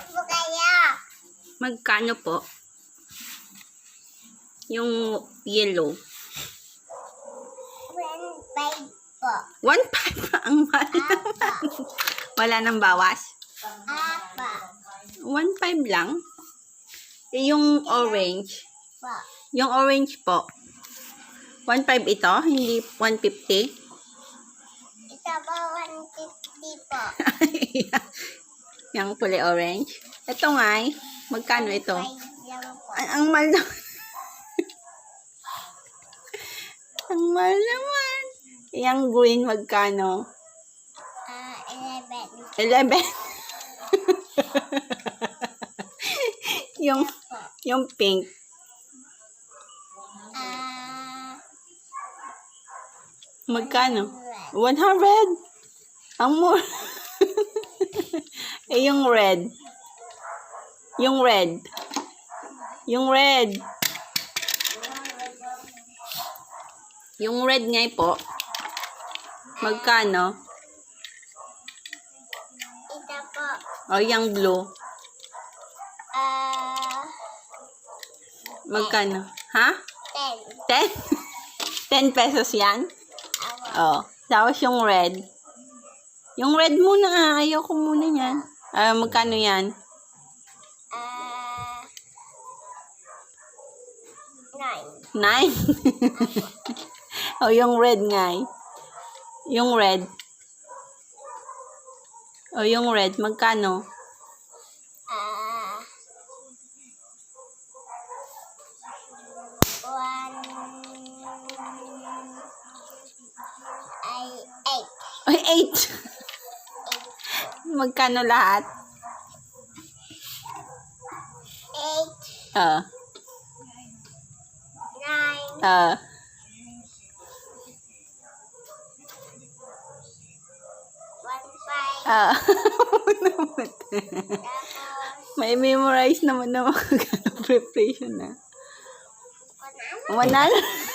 po kaya? Magkano po? Yung yellow. 1.5 po. 1.5 ang mahal naman. Wala nang bawas. Apa 1.5 lang. Yung orange. po. Yung orange po. 1.5 ito, hindi 150. Ito po 150 po. Yung kulay orange. Ito nga eh. Magkano ito? 5 lang po. Ang mahal naman. Ang mahal naman. Yung green, magkano? 11 11. yung pink. Magkano? 100. Ang mura. Yung red. Yung red. Yung red. Yung red nga po. Magkano? Ito po. O, yung blue. Magkano? Ha? 10. 10? 10 pesos yan? Awa. Oh. Tapos yung red. Yung red muna. Ayaw ko muna yan. Magkano yan? 9. 9? O, yung red nga eh. Yung red. O, yung red. Magkano? 8. Ay, 8. Magkano lahat? 8. 9. 1.5. Tapos, may memorize naman na magkano preparation na. 100.